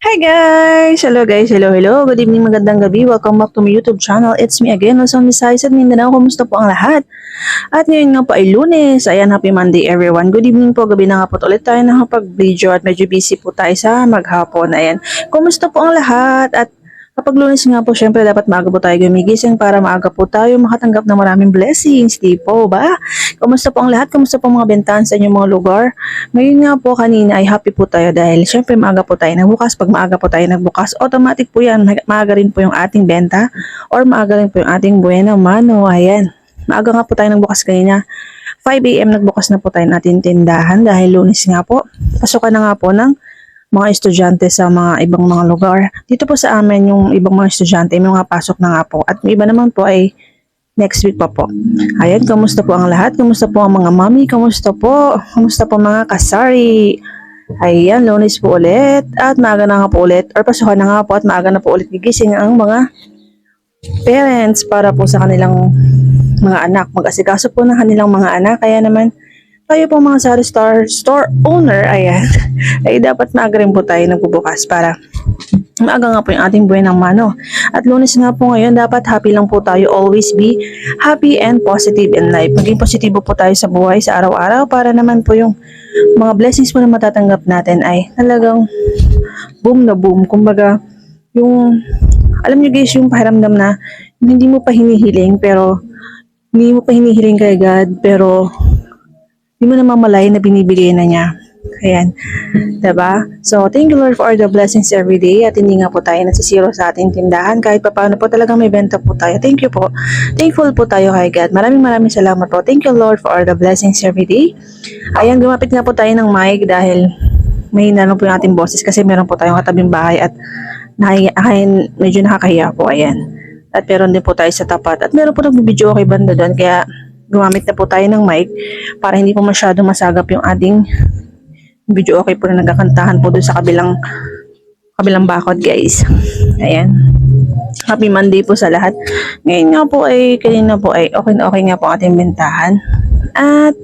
Hi guys! Hello guys! Hello, hello! Good evening, magandang gabi. Welcome back to my YouTube channel. It's me again, Luzon, Visayas at Mindanao. Kumusta po ang lahat? At ngayon nga po ay Lunes. Ayan, happy Monday everyone. Good evening po. Gabi na nga po ulit tayo nakapag-video at medyo busy po tayo sa maghapon. Ayan. Kumusta po ang lahat? At kapag Lunes nga po, syempre dapat maaga po tayo gumigising para maaga po tayo makatanggap ng maraming blessings. Di po ba? Kumusta po ang lahat? Kumusta po mga bentahan sa inyong mga lugar? Ngayon nga po kanina ay happy po tayo dahil syempre maaga po tayo nagbukas. Pag maaga po tayo nagbukas, automatic po yan. Maaga rin po yung ating benta or maaga rin po yung ating buena mano. Ayan. Maaga nga po tayo nagbukas kanina. 5 AM nagbukas na po tayo natin tindahan dahil Lunes nga po. Pasukan na nga po ng mga estudyante sa mga ibang mga lugar. Dito po sa amin yung ibang mga estudyante may mga pasok na nga po. At may iba naman po ay next week pa po. Ayan, kamusta po ang lahat? Kamusta po ang mga mami? Kamusta po? Kamusta po mga kasari? Ayan, Lunes po ulit. At maaga na nga po ulit. Or pasukan na nga po at maaga na po ulit gigising ang mga parents para po sa kanilang mga anak. Mag-asikaso po ng kanilang mga anak. Kaya naman, tayo po mga Sari Star store owner, ayan, ay dapat maaga rin po tayo nagbubukas para maaga nga po yung ating buhay ng mano. At Lunes nga po ngayon, dapat happy lang po tayo. Always be happy and positive in life. Maging positibo po tayo sa buhay sa araw-araw para naman po yung mga blessings po na matatanggap natin ay talagang boom na boom. Kumbaga, yung, alam nyo guys, yung pakiramdam na hindi mo pa hinihiling kay God, pero hindi mo namamalay na binibigay na niya. Ayan. Diba? So, thank you Lord for all the blessings every day at hindi nga po tayo nasisiro sa ating tindahan. Kahit pa paano po talagang may benta po tayo. Thank you po. Thankful po tayo kay God. Maraming salamat po. Thank you Lord for all the blessings every day. Ayan, gumapit nga po tayo ng mic dahil mahina lang po yung ating boses kasi meron po tayong katabing bahay at medyo nakakahiya po. Ayan. At meron din po tayo sa tapat. At meron po nagbibideo kay banda doon. Kaya gumamit na po tayo ng mic para hindi po masyado masagap yung ating video. Okay po na nagkakantahan po doon sa kabilang bakod guys. Ayan. Happy Monday po sa lahat. Ngayon nga po ay kanina po ay okay nga po ating bentahan. At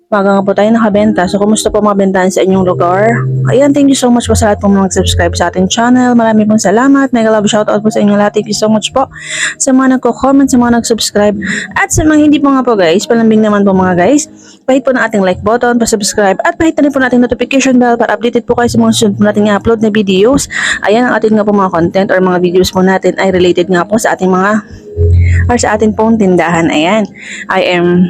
maga nga po tayo nakabenta. So, kumusta po mga bentahan sa inyong lugar? Ayan, thank you so much po sa lahat po mga nag-subscribe sa ating channel. Marami pong salamat. Mega love shoutout po sa inyo lahat. Thank you so much po sa mga nagko-comment, sa mga nag-subscribe. At sa mga hindi po nga po guys, palambing naman po mga guys, pahit po ng ating like button, pa-subscribe, at pahit na rin po nating notification bell para updated po kayo sa mga sunod po nating i-upload na videos. Ayan, ang ating nga po mga content or mga videos po natin ay related nga po sa ating sa ating pong tindahan. Ayan, I am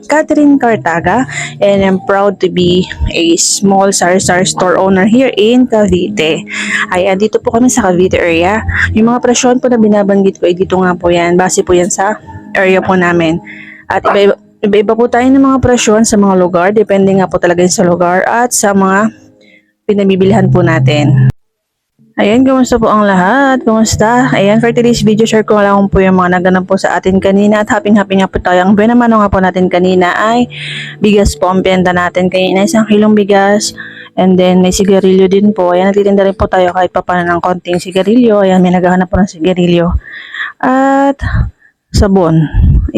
Catherine Cartaga and I'm proud to be a small sari-sari store owner here in Cavite. Ayan, dito po kami sa Cavite area. Yung mga presyon po na binabanggit ko ay dito nga po yan. Base po yan sa area po namin. At iba-iba po tayo ng mga presyon sa mga lugar. Depende nga po talaga sa lugar at sa mga pinabibilihan po natin. Ayan, kumusta po ang lahat? Kumusta? Ayan, for today's video, share ko lang po yung mga naganap po sa atin kanina at happy nga po tayo. Ang benamano nga po natin kanina ay bigas po ang benta natin kanina. 1 kilong bigas and then may sigarilyo din po. Ayan, nagtitinda rin po tayo kahit pa paano ng konting sigarilyo. Ayan, may naghahanap po ng sigarilyo. At sabon.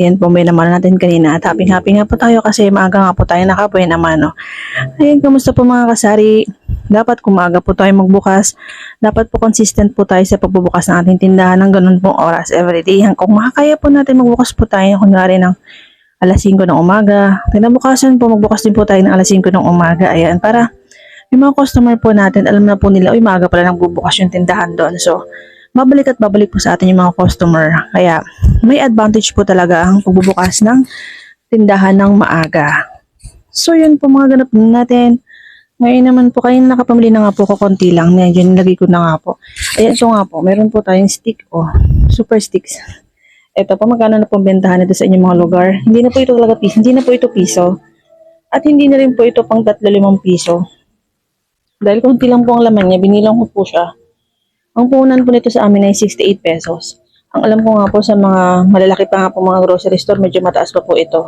Ayan po, may naman natin kanina. At happy nga po tayo kasi maaga nga po tayo nakabuhay naman. No? Ayan, kumusta po mga kasari? Dapat kung maaga po tayo magbukas, dapat po consistent po tayo sa pagbubukas ng ating tindahan ng ganun pong oras everyday. Kung makakaya po natin magbukas po tayo, kunwari ng alas 5 ng umaga. Kinabukasan po, magbukas din po tayo ng alas 5 ng umaga. Ayan, para yung mga customer po natin, alam na po nila, uy, maaga pala nang bubukas yung tindahan doon. So, babalik po sa atin yung mga customer. Kaya, may advantage po talaga ang pagbubukas ng tindahan ng maaga. So, yun po mga ganap natin. Ngayon naman po, kayo nakapamili na nga po ko konti lang. Medyo nilagay ko na nga po. Ayan, so nga po, meron po tayong stick. Oh, super sticks. Ito po, magkano na pong bentahan ito sa inyong mga lugar. Hindi na po ito talaga piso. Hindi na po ito piso. At hindi na rin po ito pang 3-5 piso. Dahil konti lang po ang laman niya, binilang ko po siya. Ang puhunan po nito sa amin ay 68 pesos. Ang alam ko nga po sa mga malalaki pa nga po mga grocery store, medyo mataas pa po ito.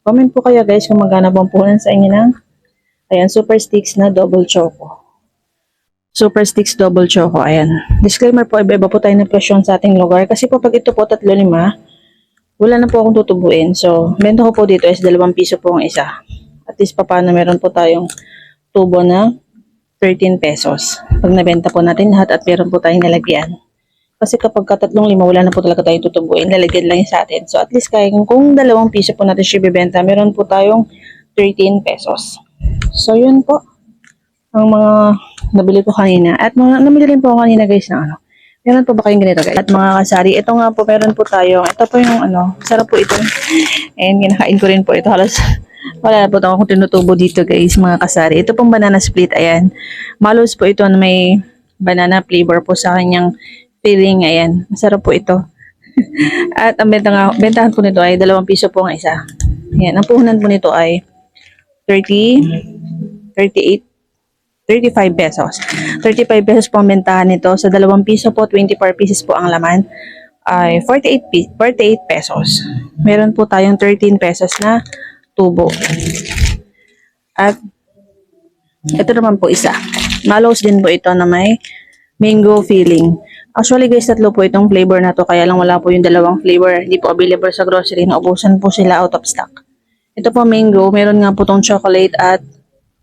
Comment po kayo guys kung magkano po ang puhunan sa inyo ng ayan, super sticks na double choco. Super sticks double choco, ayan. Disclaimer po, iba-iba po tayo ng presyon sa ating lugar. Kasi po pag ito po 3-5, wala na po akong tutubuin. So, benta ko po dito is 2 piso po ang isa. At least pa paano meron po tayong tubo na 13 pesos. Pag nabenta po natin lahat at meron po tayong nalagyan. Kasi kapag katatlong lima, wala na po talaga tayong tutubuin. Lalagyan lang yun sa atin. So at least kaya kung 2 piso po natin siya bibenta, meron po tayong 13 pesos. So yun po ang mga nabili ko kanina. At mga namili rin po ako kanina guys ng ano. Meron po ba kayong ganito guys? At mga kasari, ito nga po meron po tayo. Ito po yung ano, sarap po ito. And kinakain ko rin po ito. Halos wala na po akong tinutubo dito guys, mga kasari. Ito pong banana split, ayan. Malos po ito na may banana flavor po sa kanyang filling, ayan. Masarap po ito. At ang bentahan po nito ay 2 piso po ang isa. Ayan, ang puhunan po nito ay 30, 38, 35 pesos. 35 pesos po ang bentahan nito. Sa 2 piso po, 24 pieces po ang laman. Ay 48 pesos. Meron po tayong 13 pesos na tubo. At ito naman po isa. Malos din po ito na may mango filling. Actually guys, 3 po itong flavor na to. Kaya lang wala po yung 2 flavor. Hindi po available sa grocery. Naubusan po sila out of stock. Ito po mango. Meron nga po tong chocolate at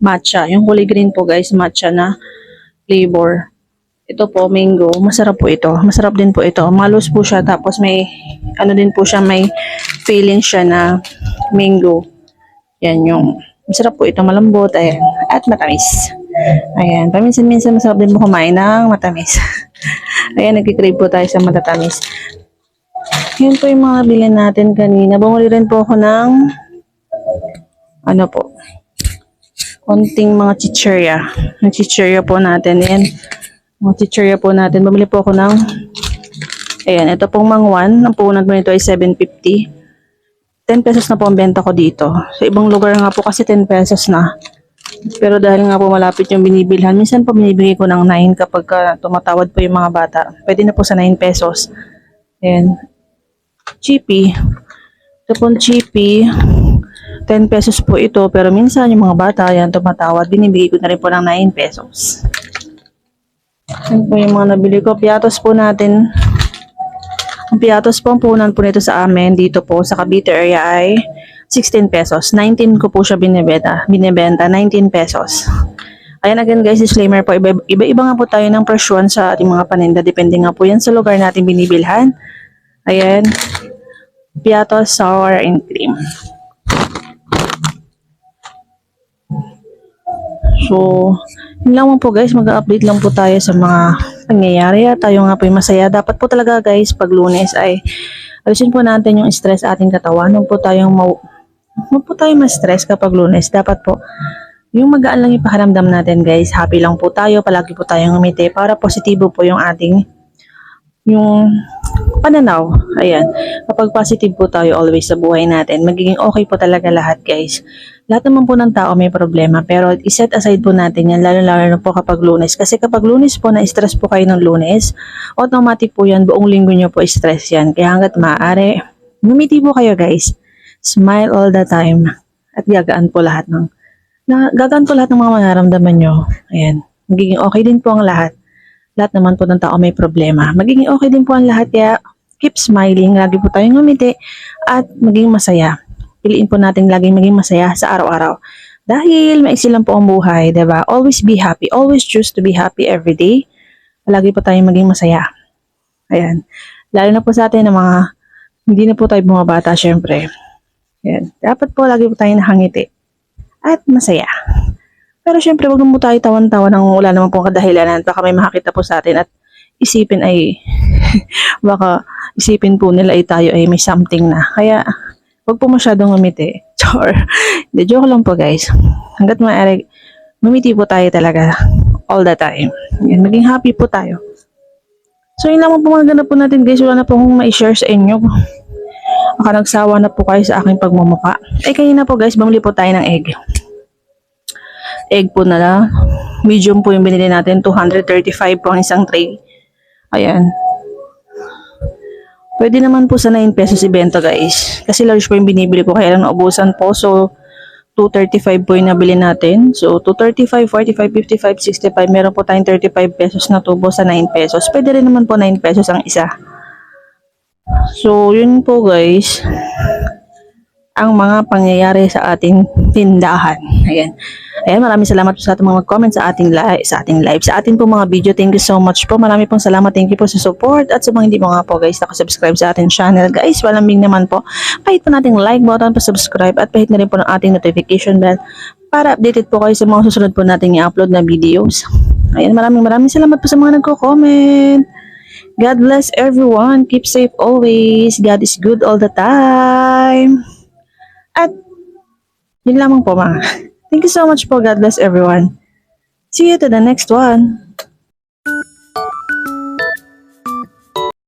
matcha. Yung kulay green po guys, matcha na flavor. Ito po, mango. Masarap po ito. Masarap din po ito. Malos po siya. Tapos may, ano din po siya, may feeling siya na mango. Yan yung, masarap po ito. Malambot. Ayan. At matamis. Ayan. Paminsan-minsan masarap din po kumain ng matamis. Ayan, nagkikrave po tayo sa matatamis. Yan po yung mga bilhin natin kanina. Bumuli rin po ako ng, ano po, konting mga chichirya. Yung chichirya po natin. Yan. Mga chichirya po natin. Bumili po ako ng, ayan, ito pong mangwan. Ang puhunan po nito ay 7.50. 10 pesos na po ang benta ko dito. Sa ibang lugar nga po kasi 10 pesos na. Pero dahil nga po malapit yung binibilhan, minsan po binibigay ko ng 9 kapag tumatawad po yung mga bata. Pwede na po sa 9 pesos. Ayan. Cheapy. Ito pong cheapy. 10 pesos po ito, pero minsan yung mga bata, yan, tumatawad, binibigay ko na rin po ng 9 pesos. Yan po yung mga nabili ko. Piatos po natin. Ang piatos po, ang puhunan po nito sa amin, dito po sa Cavite area ay 16 pesos. 19 ko po siya binibenta, 19 pesos. Ayan again guys, disclaimer po, iba-iba nga po tayo ng presyon sa ating mga paninda. Depende nga po yan sa lugar natin binibilhan. Ayan. Piatos, sour, and cream. So, yun lang po guys, mag-update lang po tayo sa mga nangyayari at tayo nga po yung masaya. Dapat po talaga guys, pag Lunes ay alisin po natin yung stress sa ating katawan. Huwag po tayong ma-stress kapag Lunes. Dapat po, yung magaan lang yung pakiramdam natin guys. Happy lang po tayo, palagi po tayong ngumiti para positibo po yung ating yung pananaw. Ayan. Kapag positive po tayo always sa buhay natin, magiging okay po talaga lahat guys. Lahat naman po ng tao may problema, pero iset aside po natin yan, lalo-lalo na po kapag Lunes. Kasi kapag Lunes po, na-stress po kayo ng Lunes, automatic po yan, buong linggo nyo po stress yan. Kaya hanggat maaari, ngumiti po kayo guys. Smile all the time. At gagaan po lahat ng mga mararamdaman nyo. Ayan. Magiging okay din po ang lahat. Lahat naman po ng tao may problema. Magiging okay din po ang lahat, kaya keep smiling. Lagi po tayong ngumiti at maging masaya. Piliin po natin laging maging masaya sa araw-araw. Dahil maiksi lang po ang buhay, diba? Always be happy. Always choose to be happy every day. Lagi po tayong maging masaya. Ayan. Lalo na po sa atin na mga, hindi na po tayo bumabata, syempre. Ayan. Dapat po lagi po tayong nakangiti at masaya. Pero syempre, wag mo tayo tawan-tawan nang wala naman pong kadahilanan. Baka may makakita po sa atin at isipin ay, baka isipin po nila ay tayo ay may something na. Kaya, wag po masyadong ngumiti. Chor. De, joke lang po guys. Hanggat maaari, ngumiti po tayo talaga all the time. Yan, maging happy po tayo. So, yun lang po mga ganap po natin guys. Wala na po akong ma-share sa inyo. Baka nagsawa na po kayo sa aking pagmumuka. Kanina po guys, bumili po tayo ng egg. Egg po na lang. Medium po yung binili natin. 235 po ang isang tray. Ayan. Pwede naman po sa 9 pesos ibenta guys. Kasi large po yung binibili ko. Kaya lang naubusan po. So, 235 po yung nabili natin. So, 235, 45, 55, 65. Meron po tayong 35 pesos na tubo sa 9 pesos. Pwede rin naman po 9 pesos ang isa. So, yun po guys. ang mga pangyayari sa ating tindahan. Ayan. Ayan, maraming salamat po sa ating mga comment sa ating live, sa ating po mga video. Thank you so much po. Marami pong salamat. Thank you po sa support at sa mga hindi mo nga po guys nakasubscribe sa ating channel. Guys, walang naman po. Pahit po nating like button, pa-subscribe at pahit na rin po ng ating notification bell para updated po kayo sa mga susunod po nating i-upload na videos. Ayan, maraming salamat po sa mga nagko-comment. God bless everyone. Keep safe always. God is good all the time. At yun lamang po mga. Thank you so much po. God bless everyone. See you to the next one.